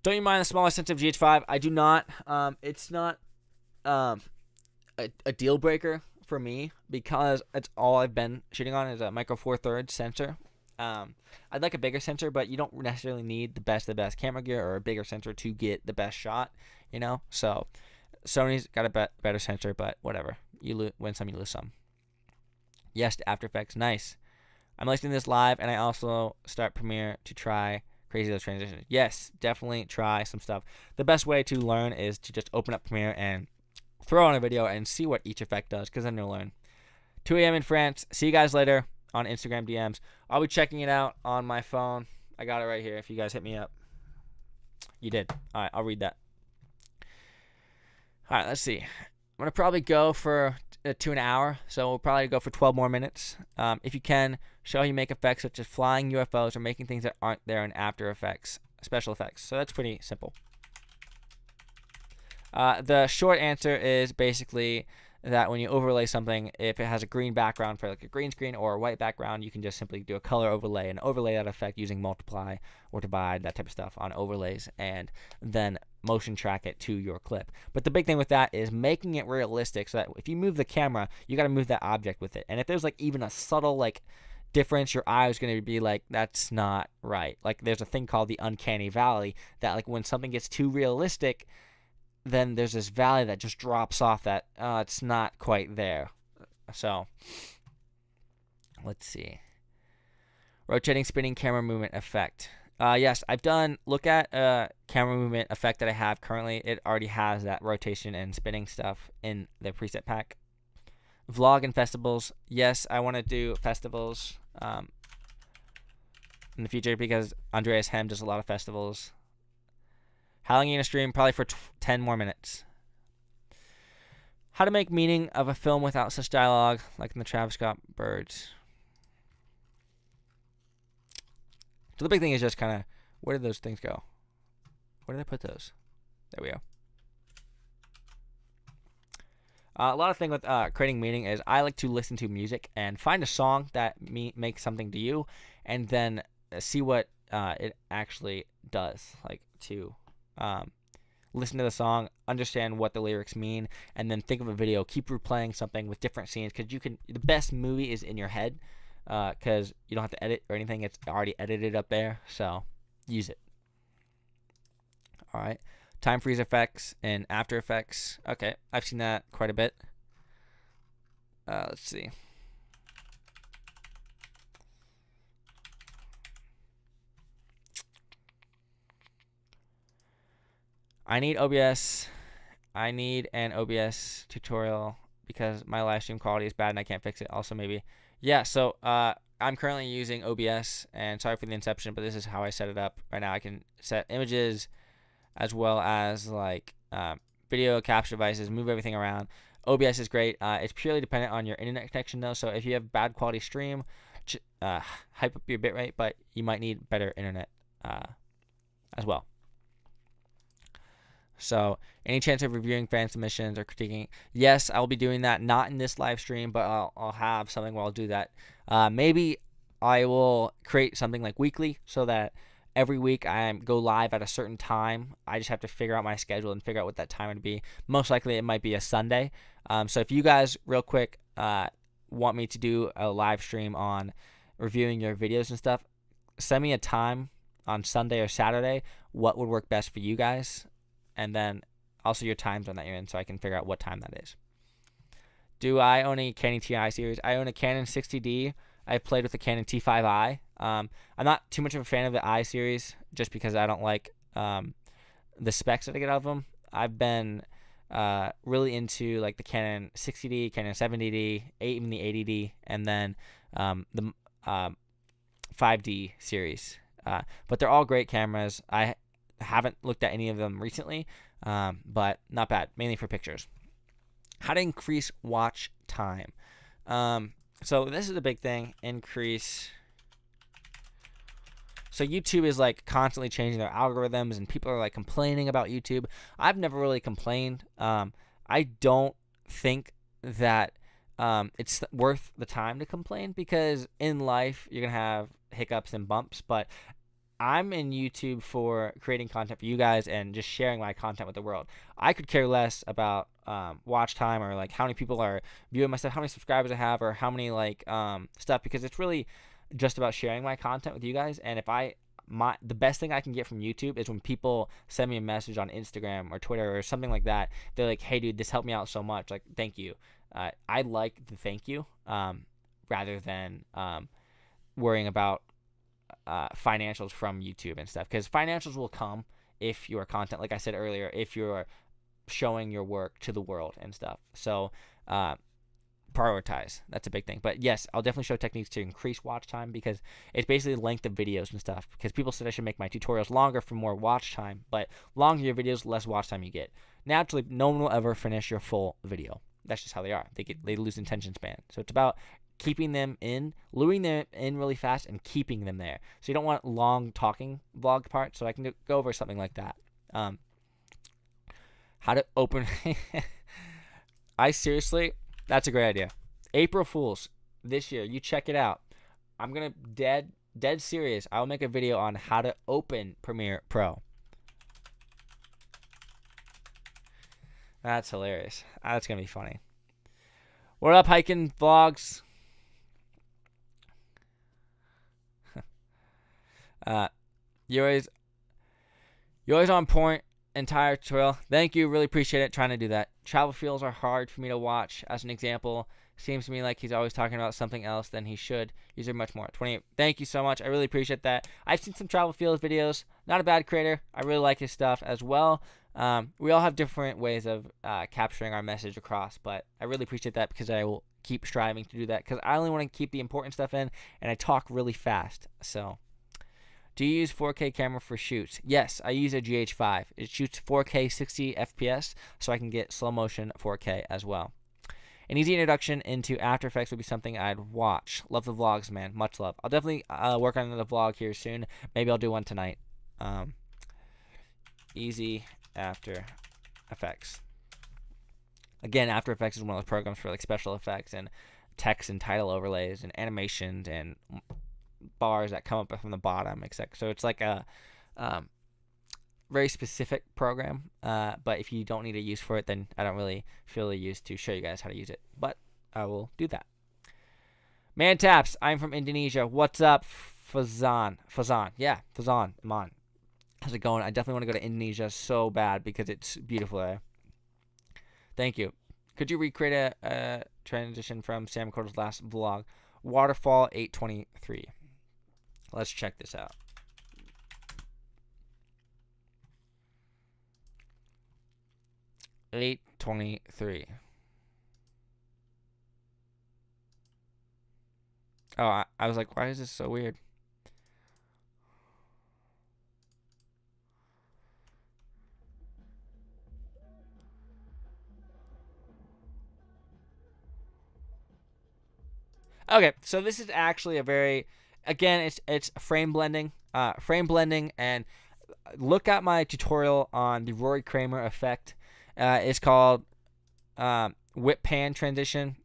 Don't you mind the smaller sensitive GH5? I do not. It's not a deal breaker for me, because it's all I've been shooting on is a micro four thirds sensor. I'd like a bigger sensor, but you don't necessarily need the best camera gear or a bigger sensor to get the best shot, you know? So Sony's got a better sensor, but whatever. You win some, you lose some. Yes to After Effects. Nice. I'm listening to this live, and I also start Premiere to try crazy those transitions. Yes, definitely try some stuff. The best way to learn is to just open up Premiere and throw on a video and see what each effect does, because then you'll learn. 2 a.m. in France. See you guys later on Instagram DMs. I'll be checking it out on my phone. I got it right here if you guys hit me up. You did. All right, I'll read that. All right, let's see. I'm going to probably go for 2 an hour, so we'll probably go for 12 more minutes. If you can, show how you make effects such as flying UFOs or making things that aren't there in After Effects, special effects. So that's pretty simple. The short answer is basically that when you overlay something, if it has a green background for like a green screen or a white background, you can just simply do a color overlay and overlay that effect using multiply or divide, that type of stuff on overlays, and then motion track it to your clip. But the big thing with that is making it realistic, so that if you move the camera, you got to move that object with it. And if there's like even a subtle like difference, your eye is going to be like, that's not right. Like there's a thing called the uncanny valley, that like when something gets too realistic, then there's this valley that just drops off that it's not quite there. So let's see. Rotating, spinning camera movement effect. Yes, I've done, look at camera movement effect that I have currently. It already has that rotation and spinning stuff in the preset pack. Vlog and festivals. Yes, I want to do festivals in the future, because Andreas Hem does a lot of festivals. How long are you going to stream? Probably for 10 more minutes. How to make meaning of a film without such dialogue, like in the Travis Scott Birds. So the big thing is just kind of, where did those things go? Where did I put those? There we go. A lot of thing with creating meaning is I like to listen to music and find a song that makes something to you, and then see what it actually does. Like to listen to the song, understand what the lyrics mean, and then think of a video. Keep replaying something with different scenes, because you can. The best movie is in your head, because you don't have to edit or anything. It's already edited up there, so use it. All right. Time freeze effects and After Effects. Okay, I've seen that quite a bit. Let's see. I need OBS. I need an OBS tutorial because my live stream quality is bad and I can't fix it. Also, maybe. Yeah, so I'm currently using OBS, and sorry for the inception, but this is how I set it up right now. I can set images as well as like video capture devices, move everything around. OBS is great. It's purely dependent on your internet connection though, so if you have bad quality stream, hype up your bitrate, but you might need better internet as well. So any chance of reviewing fan submissions or critiquing? Yes, I'll be doing that, not in this live stream, but I'll have something where I'll do that. Maybe I will create something like weekly, so that every week I go live at a certain time. I just have to figure out my schedule and figure out what that time would be. Most likely it might be a Sunday. So if you guys real quick want me to do a live stream on reviewing your videos and stuff, send me a time on Sunday or Saturday. What would work best for you guys? And then also your time zone that you're in, so I can figure out what time that is. Do I own a Canon TI series? I own a Canon 60D. I've played with the Canon T5i. I'm not too much of a fan of the I series, just because I don't like the specs that I get out of them. I've been really into like the Canon 60D, Canon 70D, even the 80D, and then the 5D series. But they're all great cameras. I haven't looked at any of them recently, but not bad, mainly for pictures. How to increase watch time. So this is a big thing, increase. So YouTube is like constantly changing their algorithms, and people are like complaining about YouTube. I've never really complained. I don't think that it's worth the time to complain, because in life you're going to have hiccups and bumps, but I'm in YouTube for creating content for you guys and just sharing my content with the world. I could care less about watch time, or like how many people are viewing my stuff, how many subscribers I have, or how many like stuff, because it's really just about sharing my content with you guys. And if the best thing I can get from YouTube is when people send me a message on Instagram or Twitter or something like that. They're like, "Hey, dude, this helped me out so much. Like, thank you." I like the thank you rather than worrying about financials from YouTube and stuff, because financials will come if your content, like I said earlier, if you're showing your work to the world and stuff. So prioritize. That's a big thing. But yes, I'll definitely show techniques to increase watch time, because it's basically the length of videos and stuff, because people said I should make my tutorials longer for more watch time, but longer your videos, less watch time you get. Naturally, no one will ever finish your full video. That's just how they are. They lose attention span. So it's about keeping them in, luring them in really fast, and keeping them there. So you don't want long talking vlog parts, so I can go over something like that. How to open... that's a great idea. April Fools this year, you check it out. I'm going to, dead serious, I will make a video on how to open Premiere Pro. That's hilarious. That's going to be funny. What up, hiking vlogs? You're always on point. Entire tutorial. Thank you. Really appreciate it. Trying to do that. Travel feels are hard for me to watch. As an example, seems to me like he's always talking about something else than he should. These are much more. 28. Thank you so much. I really appreciate that. I've seen some travel feels videos. Not a bad creator. I really like his stuff as well. We all have different ways of capturing our message across, but I really appreciate that, because I will keep striving to do that, because I only want to keep the important stuff in, and I talk really fast. So, do you use 4K camera for shoots? Yes, I use a GH5. It shoots 4K 60 FPS, so I can get slow motion 4K as well. An easy introduction into After Effects would be something I'd watch. Love the vlogs, man. Much love. I'll definitely work on another vlog here soon. Maybe I'll do one tonight. Easy After Effects. Again, After Effects is one of those programs for like special effects and text and title overlays and animations and bars that come up from the bottom, etc. So it's like a very specific program, but if you don't need a use for it, then I don't really feel the use to show you guys how to use it, but I will do that. Man Taps, I'm from Indonesia. What's up, Fazan? Yeah, Fazan, I'm on. How's it going? I definitely want to go to Indonesia so bad because it's beautiful there. Thank you. Could you recreate a transition from Sam Coda's last vlog? Waterfall 823. Let's check this out. $8.23. Oh, I was like, why is this so weird? Okay, so this is actually a very, again, it's frame blending, and look at my tutorial on the Rory Kramer effect. It's called whip pan transition.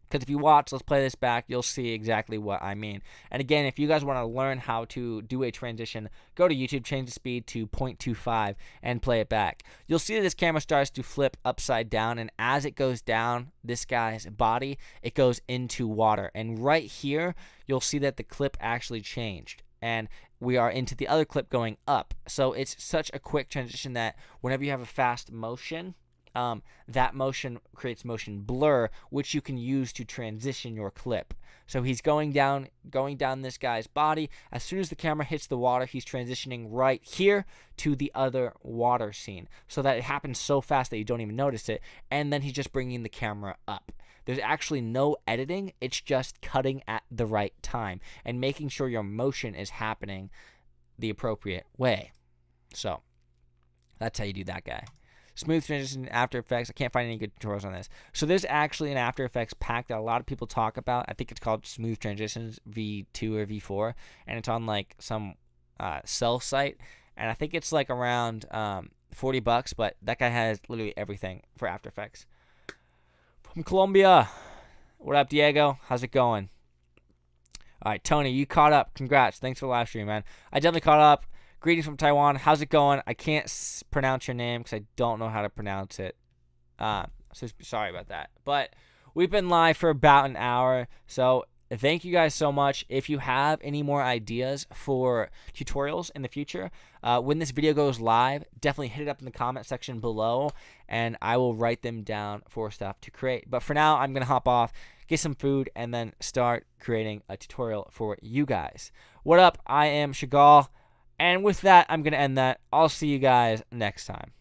Because if you watch, let's play this back, you'll see exactly what I mean. And again, if you guys want to learn how to do a transition, go to YouTube, change the speed to 0.25, and play it back. You'll see that this camera starts to flip upside down, and as it goes down, this guy's body, it goes into water. And right here, you'll see that the clip actually changed. And we are into the other clip going up. So it's such a quick transition that whenever you have a fast motion, that motion creates motion blur, which you can use to transition your clip. So he's going down this guy's body. As soon as the camera hits the water, he's transitioning right here to the other water scene, so that it happens so fast that you don't even notice it, and then he's just bringing the camera up. There's actually no editing. It's just cutting at the right time and making sure your motion is happening the appropriate way. So that's how you do that guy. Smooth transition in After Effects. I can't find any good tutorials on this. So there's actually an After Effects pack that a lot of people talk about. I think it's called Smooth Transitions V2 or V4, and it's on like some sell site, and I think it's like around $40, but that guy has literally everything for After Effects. From Colombia, what up, Diego? How's it going? All right, Tony, you caught up. Congrats. Thanks for the live stream, man. I definitely caught up. Greetings from Taiwan. How's it going? I can't pronounce your name because I don't know how to pronounce it. So sorry about that. But we've been live for about an hour. So thank you guys so much. If you have any more ideas for tutorials in the future, when this video goes live, definitely hit it up in the comment section below, and I will write them down for stuff to create. But for now, I'm going to hop off, get some food, and then start creating a tutorial for you guys. What up? I am Chagall. And with that, I'm going to end that. I'll see you guys next time.